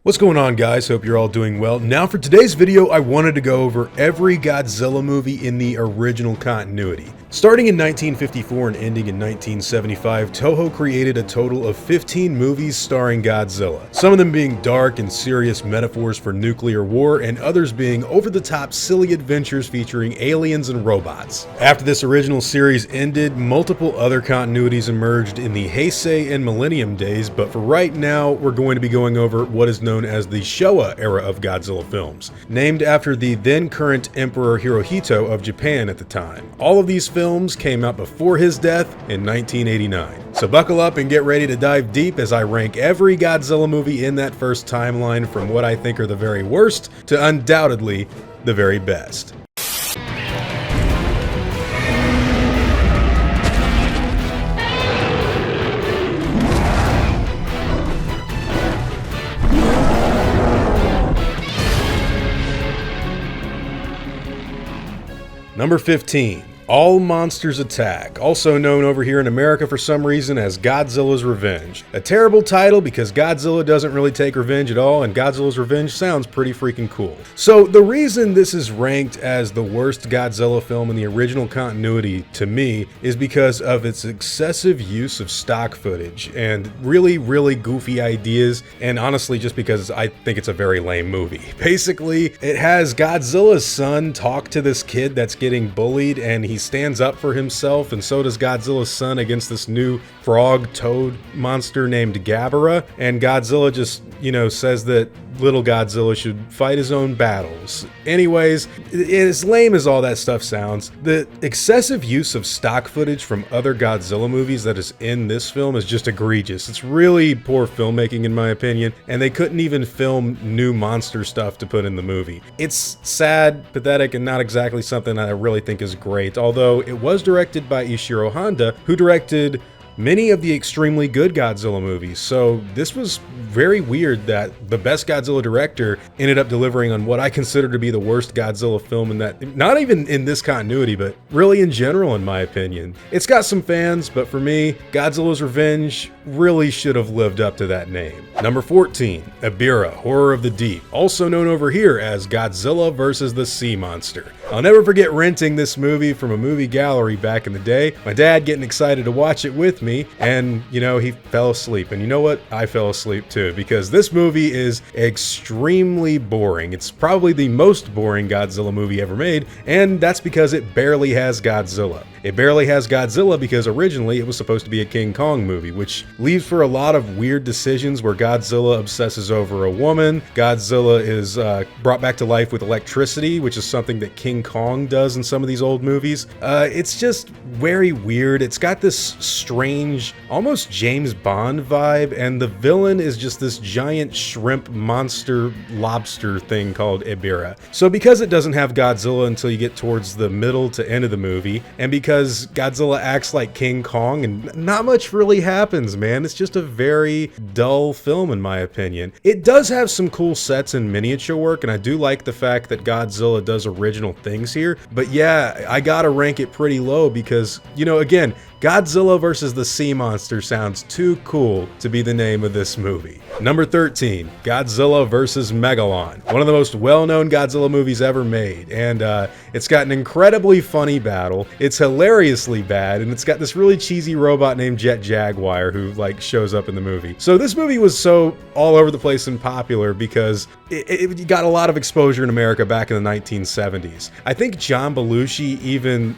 What's going on, guys? Hope you're all doing well. Now for today's video, I wanted to go over every Godzilla movie in the original continuity. Starting in 1954 and ending in 1975, Toho created a total of 15 movies starring Godzilla, some of them being dark and serious metaphors for nuclear war, and others being over-the-top silly adventures featuring aliens and robots. After this original series ended, multiple other continuities emerged in the Heisei and Millennium days, but for right now, we're going to be going over what is known as the Showa era of Godzilla films, named after the then current Emperor Hirohito of Japan at the time. All of these films came out before his death in 1989. So buckle up and get ready to dive deep as I rank every Godzilla movie in that first timeline from what I think are the very worst to undoubtedly the very best. Number 15. All Monsters Attack, also known over here in America for some reason as Godzilla's Revenge. A terrible title because Godzilla doesn't really take revenge at all, and Godzilla's Revenge sounds pretty freaking cool. So the reason this is ranked as the worst Godzilla film in the original continuity to me is because of its excessive use of stock footage and really goofy ideas, and honestly just because I think it's a very lame movie. Basically, it has Godzilla's son talk to this kid that's getting bullied, and he stands up for himself, and so does Godzilla's son against this new frog toad monster named Ghidorah, and Godzilla just, says that little Godzilla should fight his own battles. Anyways, as lame as all that stuff sounds, the excessive use of stock footage from other Godzilla movies that is in this film is just egregious. It's really poor filmmaking in my opinion, and they couldn't even film new monster stuff to put in the movie. It's sad, pathetic, and not exactly something that I really think is great, although it was directed by Ishiro Honda, who directed many of the extremely good Godzilla movies, so this was very weird that the best Godzilla director ended up delivering on what I consider to be the worst Godzilla film in that, not even in this continuity, but really in general in my opinion. It's got some fans, but for me, Godzilla's Revenge really should have lived up to that name. Number 14, Ebirah, Horror of the Deep, also known over here as Godzilla vs. the Sea Monster. I'll never forget renting this movie from a movie gallery back in the day, my dad getting excited to watch it with me, and he fell asleep. And you know what? I fell asleep too, because this movie is extremely boring. It's probably the most boring Godzilla movie ever made, and that's because it barely has Godzilla. It barely has Godzilla because originally it was supposed to be a King Kong movie, which leaves for a lot of weird decisions where Godzilla obsesses over a woman. Godzilla is brought back to life with electricity, which is something that King Kong does in some of these old movies. It's just very weird. It's got this strange, almost James Bond vibe, and the villain is just this giant shrimp monster lobster thing called Ebirah. So because it doesn't have Godzilla until you get towards the middle to end of the movie, and because Godzilla acts like King Kong and not much really happens, man. It's just a very dull film in my opinion. It does have some cool sets and miniature work, and I do like the fact that Godzilla does original things here, but yeah, I gotta rank it pretty low because, again, Godzilla vs. the Sea Monster sounds too cool to be the name of this movie. Number 13, Godzilla vs. Megalon, one of the most well-known Godzilla movies ever made, and it's got an incredibly funny battle. It's hilariously bad, and it's got this really cheesy robot named Jet Jaguar who shows up in the movie. So this movie was so all over the place and popular because it got a lot of exposure in America back in the 1970s. I think John Belushi even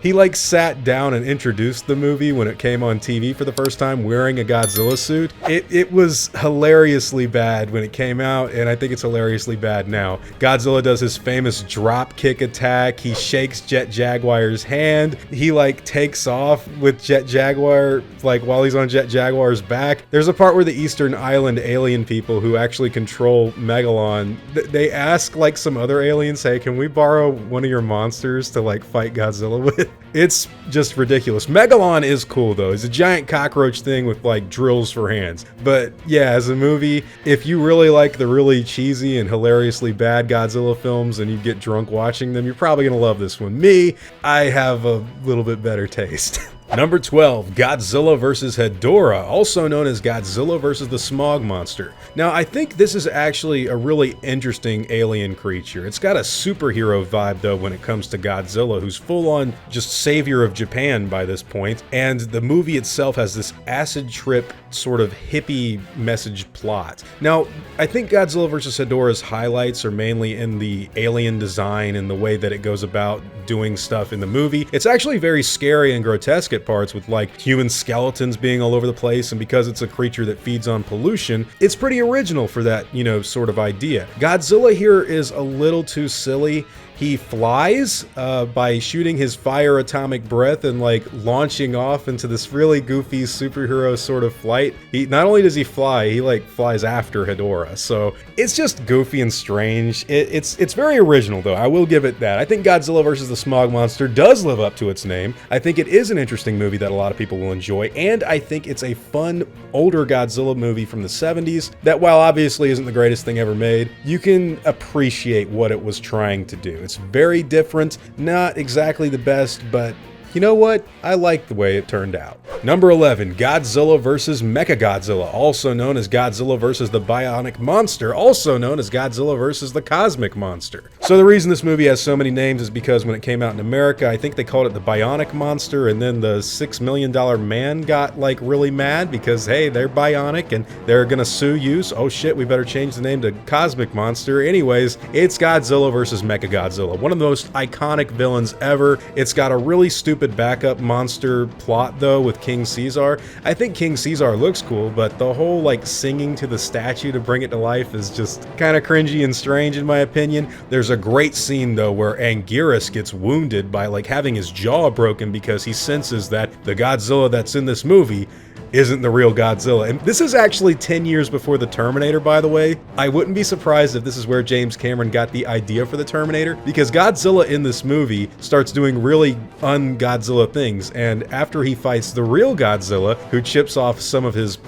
he sat down and introduced the movie when it came on TV for the first time wearing a Godzilla suit. It was hilariously bad when it came out, and I think it's hilariously bad now. Godzilla does his famous drop kick attack. He shakes Jet Jaguar's hand. He takes off with Jet Jaguar while he's on Jet Jaguar's back. There's a part where the Eastern Island alien people who actually control Megalon, they ask some other aliens, hey, can we borrow one of your monsters to fight Godzilla with? It's just ridiculous. Megalon is cool though. He's a giant cockroach thing with drills for hands. But yeah, as a movie, if you really like the really cheesy and hilariously bad Godzilla films and you get drunk watching them, you're probably gonna love this one. Me, I have a little bit better taste. Number 12, Godzilla vs. Hedorah, also known as Godzilla vs. the Smog Monster. Now, I think this is actually a really interesting alien creature. It's got a superhero vibe, though, when it comes to Godzilla, who's full-on just savior of Japan by this point, and the movie itself has this acid trip sort of hippie message plot. Now, I think Godzilla vs. Hedorah's highlights are mainly in the alien design and the way that it goes about doing stuff in the movie. It's actually very scary and grotesque at parts, with like human skeletons being all over the place, and because it's a creature that feeds on pollution, it's pretty original for that, sort of idea. Godzilla here is a little too silly. He flies by shooting his fire atomic breath and like launching off into this really goofy superhero sort of flight. Not only does he fly, he like flies after Hedorah. So it's just goofy and strange. It's very original though. I will give it that. I think Godzilla vs. the Smog Monster does live up to its name. I think it is an interesting movie that a lot of people will enjoy, and I think it's a fun older Godzilla movie from the 70s that, while obviously isn't the greatest thing ever made, you can appreciate what it was trying to do. It's very different, not exactly the best, but you know what? I like the way it turned out. Number 11, Godzilla vs. Mechagodzilla, also known as Godzilla vs. the Bionic Monster, also known as Godzilla vs. the Cosmic Monster. So the reason this movie has so many names is because when it came out in America, I think they called it the Bionic Monster, and then the $6 Million Man got like really mad because, hey, they're bionic and they're gonna sue you, so oh shit, we better change the name to Cosmic Monster. Anyways, it's Godzilla vs. Mechagodzilla, one of the most iconic villains ever. It's got a really stupid backup monster plot though with King Caesar. I think King Caesar looks cool, but the whole like singing to the statue to bring it to life is just kind of cringy and strange in my opinion. There's a great scene though where Anguirus gets wounded by like having his jaw broken because he senses that the Godzilla that's in this movie isn't the real Godzilla. And this is actually 10 years before the Terminator, by the way. I wouldn't be surprised if this is where James Cameron got the idea for the Terminator, because Godzilla in this movie starts doing really un-Godzilla things, and after he fights the real Godzilla, who chips off some of his,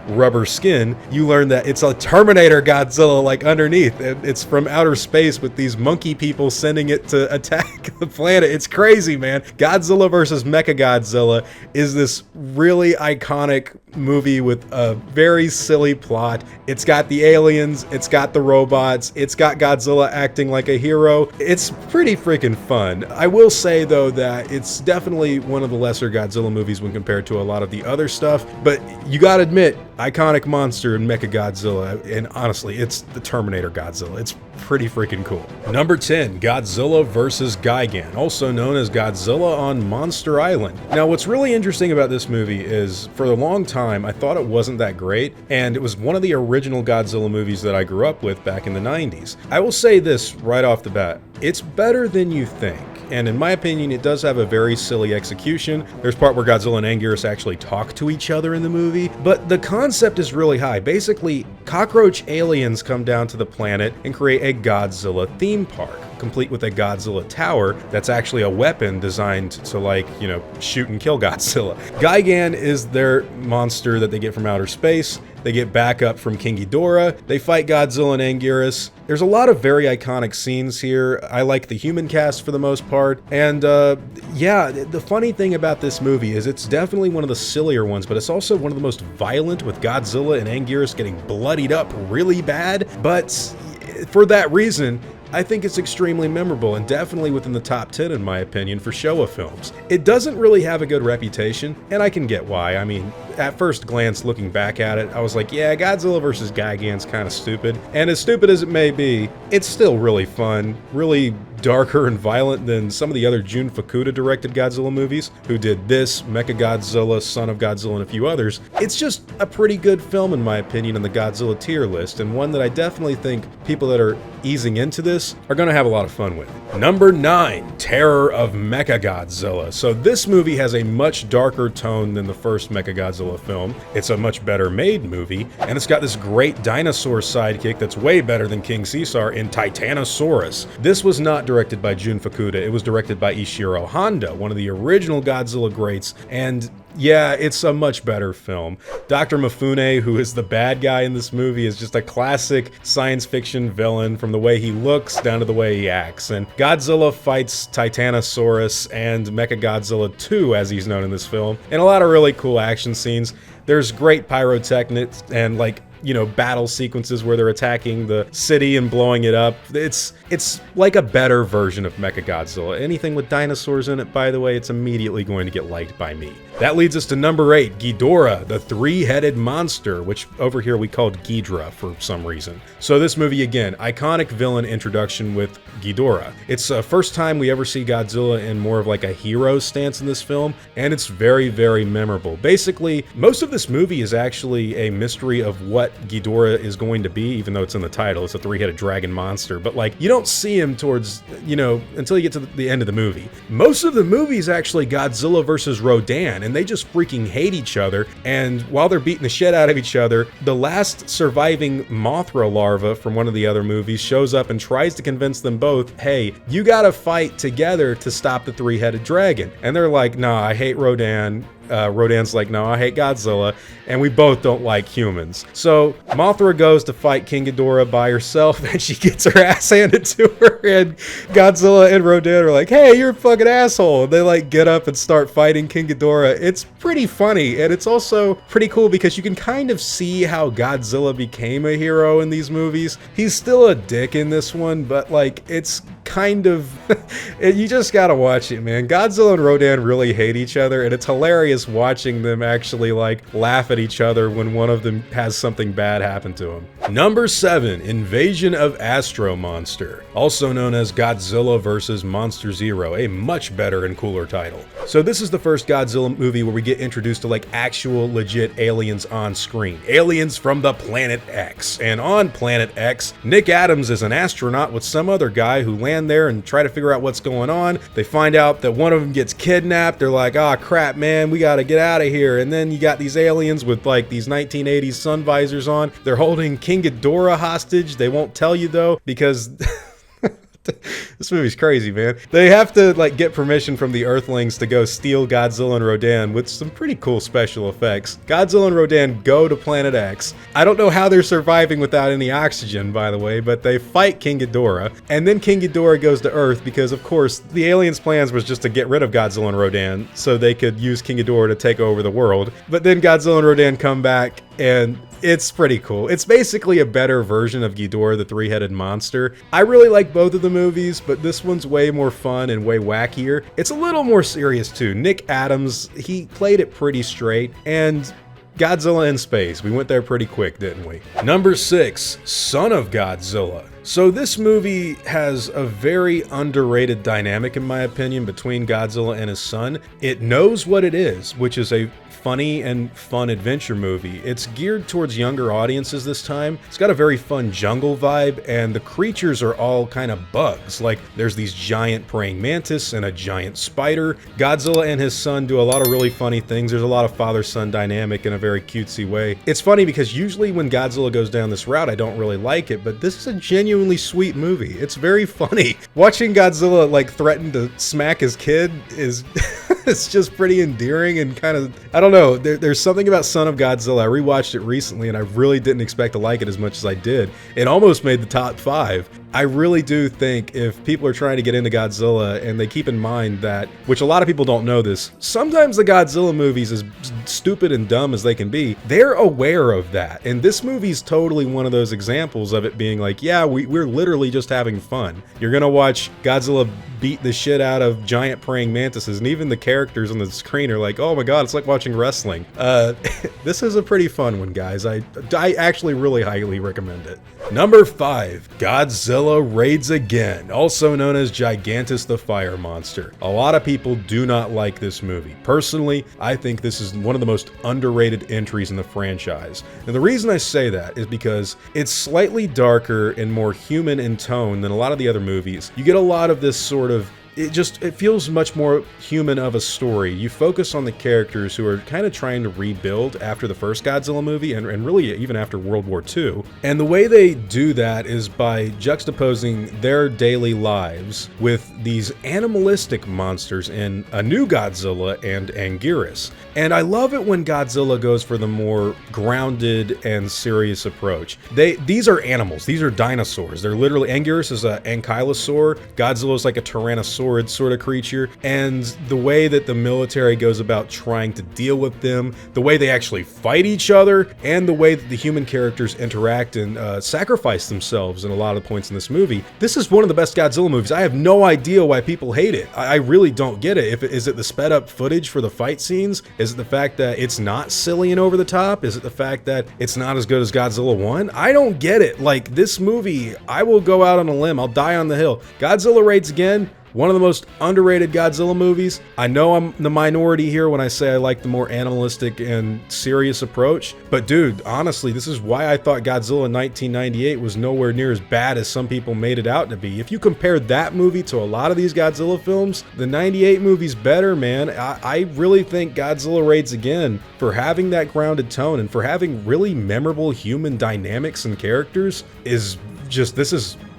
rubber skin, you learn that it's a Terminator Godzilla like underneath. It's from outer space with these monkey people sending it to attack the planet. It's crazy, man. Godzilla vs. Mechagodzilla is this really iconic movie with a very silly plot. It's got the aliens, it's got the robots, it's got Godzilla acting like a hero. It's pretty freaking fun. I will say though that it's definitely one of the lesser Godzilla movies when compared to a lot of the other stuff, but you gotta admit, iconic monster in Mechagodzilla, and honestly, it's the Terminator Godzilla. It's pretty freaking cool. Number 10, Godzilla vs. Gigan, also known as Godzilla on Monster Island. Now, what's really interesting about this movie is, for a long time, I thought it wasn't that great, and it was one of the original Godzilla movies that I grew up with back in the 90s. I will say this right off the bat, it's better than you think. And in my opinion, it does have a very silly execution. There's part where Godzilla and Anguirus actually talk to each other in the movie, but the concept is really high. Basically, cockroach aliens come down to the planet and create a Godzilla theme park, complete with a Godzilla tower that's actually a weapon designed to, shoot and kill Godzilla. Gigan is their monster that they get from outer space. They get backup from King Ghidorah. They fight Godzilla and Anguirus. There's a lot of very iconic scenes here. I like the human cast for the most part. And yeah, the funny thing about this movie is it's definitely one of the sillier ones, but it's also one of the most violent, with Godzilla and Anguirus getting bloodied up really bad. But for that reason, I think it's extremely memorable and definitely within the top 10 in my opinion for Showa films. It doesn't really have a good reputation, and I can get why. I mean, at first glance looking back at it, I was like, yeah, Godzilla vs. Gigan's kind of stupid. And as stupid as it may be, it's still really fun, really darker and violent than some of the other Jun Fukuda directed Godzilla movies, who did this, Mechagodzilla, Son of Godzilla, and a few others. It's just a pretty good film in my opinion on the Godzilla tier list, and one that I definitely think people that are easing into this are going to have a lot of fun with. Number 9, Terror of Mechagodzilla. So this movie has a much darker tone than the first Mechagodzilla film. It's a much better made movie, and it's got this great dinosaur sidekick that's way better than King Caesar in Titanosaurus. This was not directed by Jun Fukuda, it was directed by Ishiro Honda, one of the original Godzilla greats, and Yeah, it's a much better film. Dr. Mifune, who is the bad guy in this movie, is just a classic science fiction villain from the way he looks down to the way he acts. And Godzilla fights Titanosaurus and Mechagodzilla 2, as he's known in this film, and a lot of really cool action scenes. There's great pyrotechnics and battle sequences where they're attacking the city and blowing it up. It's like a better version of Mechagodzilla. Anything with dinosaurs in it, by the way, it's immediately going to get liked by me. That leads us to number 8, Ghidorah, the three-headed monster, which over here we called Ghidra for some reason. So this movie, again, iconic villain introduction with Ghidorah. It's the first time we ever see Godzilla in more of like a hero stance in this film, and it's very, very memorable. Basically, most of this movie is actually a mystery of what Ghidorah is going to be, even though it's in the title. It's a three-headed dragon monster, but you don't see him towards, until you get to the end of the movie. Most of the movie is actually Godzilla versus Rodan, and they just freaking hate each other, and while they're beating the shit out of each other, the last surviving Mothra larva from one of the other movies shows up and tries to convince them both, hey, you gotta fight together to stop the three-headed dragon. And they're like, nah, I hate Rodan. Rodan's like, no, I hate Godzilla, and we both don't like humans. So Mothra goes to fight King Ghidorah by herself, and she gets her ass handed to her, and Godzilla and Rodan are like, hey, you're a fucking asshole. And they get up and start fighting King Ghidorah. It's pretty funny, and it's also pretty cool because you can kind of see how Godzilla became a hero in these movies. He's still a dick in this one, but it's kind of, you just gotta watch it, man. Godzilla and Rodan really hate each other, and it's hilarious watching them actually laugh at each other when one of them has something bad happen to him. Number 7, Invasion of Astro Monster, also known as Godzilla vs. Monster Zero, a much better and cooler title. So this is the first Godzilla movie where we get introduced to actual legit aliens on screen. Aliens from the Planet X. And on Planet X, Nick Adams is an astronaut with some other guy who land there and try to figure out what's going on. They find out that one of them gets kidnapped. They're like, ah, crap, man, we gotta get out of here. And then you got these aliens with these 1980s sun visors on. They're holding King Ghidorah hostage. They won't tell you though, because this movie's crazy, man. They have to get permission from the Earthlings to go steal Godzilla and Rodan with some pretty cool special effects. Godzilla and Rodan go to Planet X. I don't know how they're surviving without any oxygen, by the way, but they fight King Ghidorah, and then King Ghidorah goes to Earth because, of course, the aliens' plans was just to get rid of Godzilla and Rodan so they could use King Ghidorah to take over the world. But then Godzilla and Rodan come back, and it's pretty cool. It's basically a better version of Ghidorah, the three-headed monster. I really like both of the movies, but this one's way more fun and way wackier. It's a little more serious too. Nick Adams, he played it pretty straight, and Godzilla in space. We went there pretty quick, didn't we? Number 6, Son of Godzilla. So this movie has a very underrated dynamic, in my opinion, between Godzilla and his son. It knows what it is, which is a funny and fun adventure movie. It's geared towards younger audiences this time. It's got a very fun jungle vibe, and the creatures are all kind of bugs. There's these giant praying mantis and a giant spider. Godzilla and his son do a lot of really funny things. There's a lot of father-son dynamic in a very cutesy way. It's funny because usually when Godzilla goes down this route, I don't really like it, but this is a genuinely sweet movie. It's very funny. Watching Godzilla threaten to smack his kid is it's just pretty endearing and kind of, I don't know, there's something about Son of Godzilla. I rewatched it recently and I really didn't expect to like it as much as I did. It almost made the top 5. I really do think if people are trying to get into Godzilla and they keep in mind that, which a lot of people don't know this, sometimes the Godzilla movies, as stupid and dumb as they can be, they're aware of that. And this movie's totally one of those examples of it being yeah, we're literally just having fun. You're gonna watch Godzilla beat the shit out of giant praying mantises, and even the characters on the screen are like, oh my god, it's like watching wrestling. This is a pretty fun one, guys. I actually really highly recommend it. Number 5, Godzilla Raids Again, also known as Gigantus the Fire Monster. A lot of people do not like this movie. Personally, I think this is one of the most underrated entries in the franchise. And the reason I say that is because it's slightly darker and more human in tone than a lot of the other movies. You get a lot of this sort of it feels much more human of a story. You focus on the characters who are kind of trying to rebuild after the first Godzilla movie and really even after World War II. And the way they do that is by juxtaposing their daily lives with these animalistic monsters in a new Godzilla and Anguirus. And I love it when Godzilla goes for the more grounded and serious approach. These are animals. These are dinosaurs. They're literally, Anguirus is an ankylosaur. Godzilla is like a tyrannosaurid sort of creature. And the way that the military goes about trying to deal with them, the way they actually fight each other, and the way that the human characters interact and sacrifice themselves in a lot of points in this movie. This is one of the best Godzilla movies. I have no idea why people hate it. I really don't get it. Is it the sped up footage for the fight scenes? Is it the fact that it's not silly and over the top? Is it the fact that it's not as good as Godzilla 1? I don't get it. Like, this movie, I will go out on a limb. I'll die on the hill. Godzilla Raids Again, one of the most underrated Godzilla movies. I know I'm the minority here when I say I like the more animalistic and serious approach, but dude, honestly, this is why I thought Godzilla in 1998 was nowhere near as bad as some people made it out to be. If you compare that movie to a lot of these Godzilla films, the 98 movie's better, man. I really think Godzilla Raids Again, for having that grounded tone and for having really memorable human dynamics and characters, is just,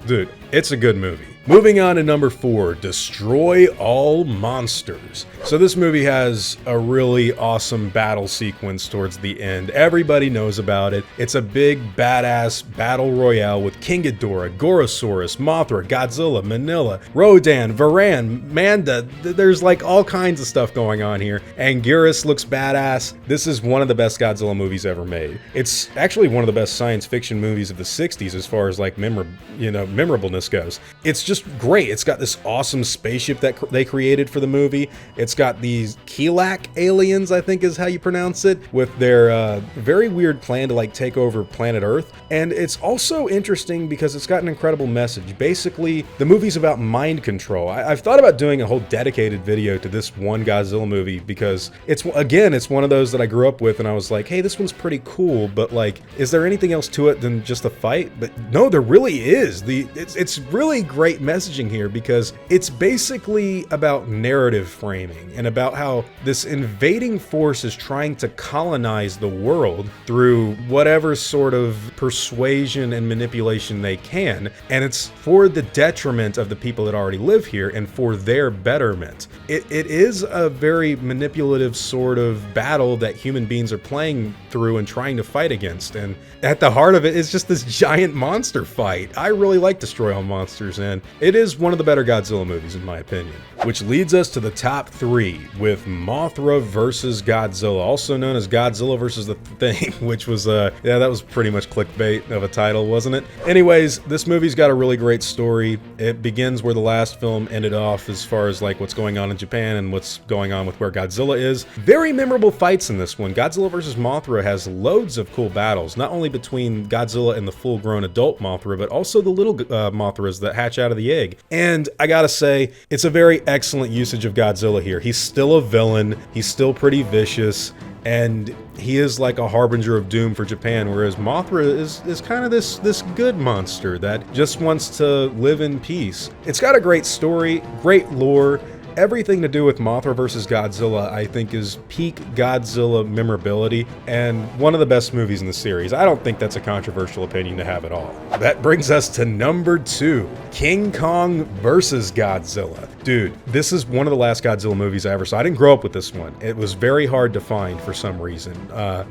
dude, it's a good movie. Moving on to number 4, Destroy All Monsters. So this movie has a really awesome battle sequence towards the end. Everybody knows about it. It's a big badass battle royale with King Ghidorah, Gorosaurus, Mothra, Godzilla, Manila, Rodan, Varan, Manda. There's like all kinds of stuff going on here. Anguirus looks badass. This is one of the best Godzilla movies ever made. It's actually one of the best science fiction movies of the 60s as far as like memorableness goes. It's just great. It's got this awesome spaceship that they created for the movie. It's got these Keelak aliens, I think is how you pronounce it, with their very weird plan to like take over planet Earth. And it's also interesting because it's got an incredible message. Basically, the movie's about mind control. I've thought about doing a whole dedicated video to this one Godzilla movie because it's one of those that I grew up with and I was like, hey, this one's pretty cool, but like, is there anything else to it than just a fight? But no, there really is. It's really great messaging here because it's basically about narrative framing and about how this invading force is trying to colonize the world through whatever sort of persuasion and manipulation they can, and it's for the detriment of the people that already live here and for their betterment. It is a very manipulative sort of battle that human beings are playing through and trying to fight against, and at the heart of it is just this giant monster fight. I really like Destroy All Monsters, and it is one of the better Godzilla movies in my opinion. Which leads us to the top 3 with Mothra vs. Godzilla, also known as Godzilla vs. the Thing, which was, yeah, that was pretty much clickbait of a title, wasn't it? Anyways, this movie's got a really great story. It begins where the last film ended off as far as like what's going on in Japan and what's going on with where Godzilla is. Very memorable fights in this one. Godzilla vs. Mothra has loads of cool battles, not only between Godzilla and the full-grown adult Mothra, but also the little Mothras that hatch out of the egg. And I gotta say, it's a very excellent usage of Godzilla here. He's still a villain, he's still pretty vicious, and he is like a harbinger of doom for Japan, whereas Mothra is kind of this good monster that just wants to live in peace. It's got a great story, great lore. Everything to do with Mothra vs. Godzilla, I think, is peak Godzilla memorability and one of the best movies in the series. I don't think that's a controversial opinion to have at all. That brings us to number 2, King Kong vs. Godzilla. Dude, this is one of the last Godzilla movies I ever saw. I didn't grow up with this one. It was very hard to find for some reason.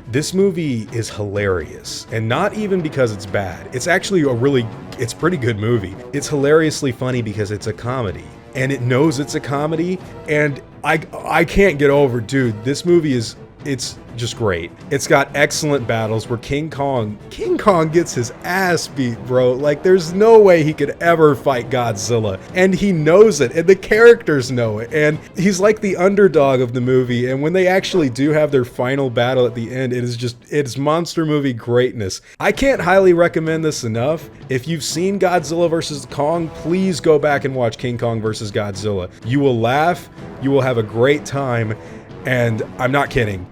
This movie is hilarious, and not even because it's bad. It's actually it's a pretty good movie. It's hilariously funny because it's a comedy. And it knows it's a comedy, and I can't get over, dude, this movie it's just great. It's got excellent battles where King Kong gets his ass beat, bro. Like, there's no way he could ever fight Godzilla, and he knows it, and the characters know it, and he's like the underdog of the movie, and when they actually do have their final battle at the end, it's monster movie greatness. I can't highly recommend this enough. If you've seen Godzilla vs. Kong, please go back and watch King Kong vs. Godzilla. You will laugh, you will have a great time, and I'm not kidding.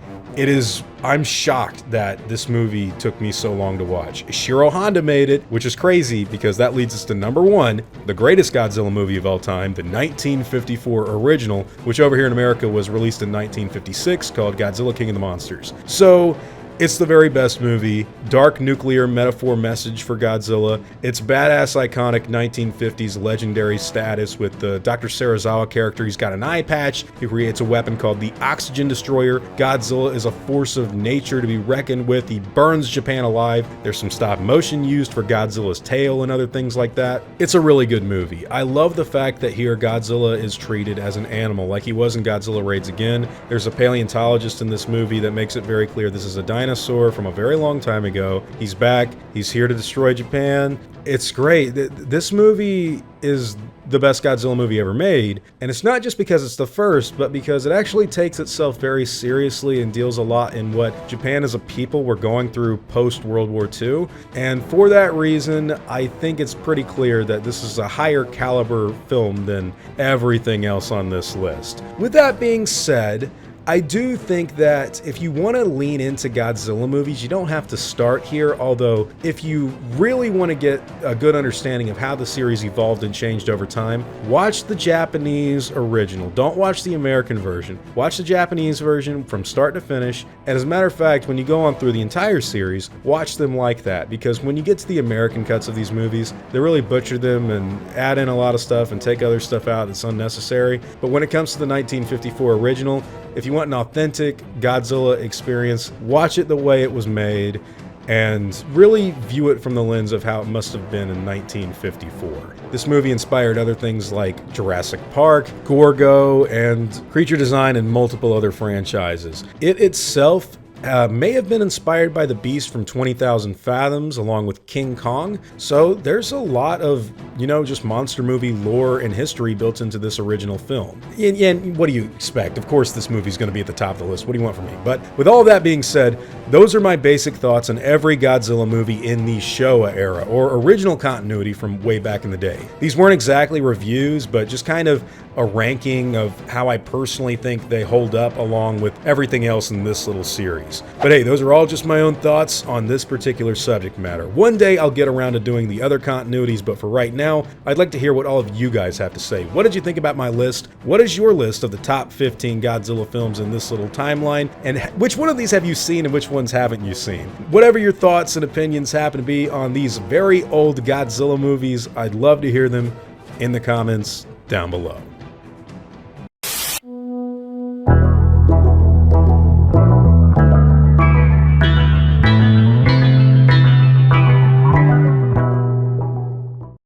I'm shocked that this movie took me so long to watch. Ishiro Honda made it, which is crazy because that leads us to number one, the greatest Godzilla movie of all time, the 1954 original, which over here in America was released in 1956, called Godzilla King of the Monsters. So, it's the very best movie, dark nuclear metaphor message for Godzilla. It's badass iconic 1950s legendary status with the Dr. Serizawa character. He's got an eye patch. He creates a weapon called the Oxygen Destroyer. Godzilla is a force of nature to be reckoned with. He burns Japan alive. There's some stop motion used for Godzilla's tail and other things like that. It's a really good movie. I love the fact that here Godzilla is treated as an animal like he was in Godzilla Raids Again. There's a paleontologist in this movie that makes it very clear this is a dinosaur from a very long time ago. He's back. He's here to destroy Japan. It's great. This movie is the best Godzilla movie ever made, and it's not just because it's the first, but because it actually takes itself very seriously and deals a lot in what Japan as a people were going through post-World War II, and for that reason, I think it's pretty clear that this is a higher caliber film than everything else on this list. With that being said, I do think that if you want to lean into Godzilla movies, you don't have to start here, although if you really want to get a good understanding of how the series evolved and changed over time, watch the Japanese original. Don't watch the American version. Watch the Japanese version from start to finish, and as a matter of fact, when you go on through the entire series, watch them like that, because when you get to the American cuts of these movies, they really butcher them and add in a lot of stuff and take other stuff out that's unnecessary. But when it comes to the 1954 original, if you want an authentic Godzilla experience, watch it the way it was made and really view it from the lens of how it must have been in 1954. This movie inspired other things like Jurassic Park, Gorgo, and Creature Design and multiple other franchises. It itself may have been inspired by the beast from 20,000 Fathoms along with King Kong, so there's a lot of, just monster movie lore and history built into this original film. And what do you expect? Of course this movie's going to be at the top of the list. What do you want from me? But with all that being said, those are my basic thoughts on every Godzilla movie in the Showa era, or original continuity from way back in the day. These weren't exactly reviews, but just kind of a ranking of how I personally think they hold up along with everything else in this little series. But hey, those are all just my own thoughts on this particular subject matter. One day I'll get around to doing the other continuities, but for right now, I'd like to hear what all of you guys have to say. What did you think about my list? What is your list of the top 15 Godzilla films in this little timeline? And which one of these have you seen and which ones haven't you seen? Whatever your thoughts and opinions happen to be on these very old Godzilla movies, I'd love to hear them in the comments down below.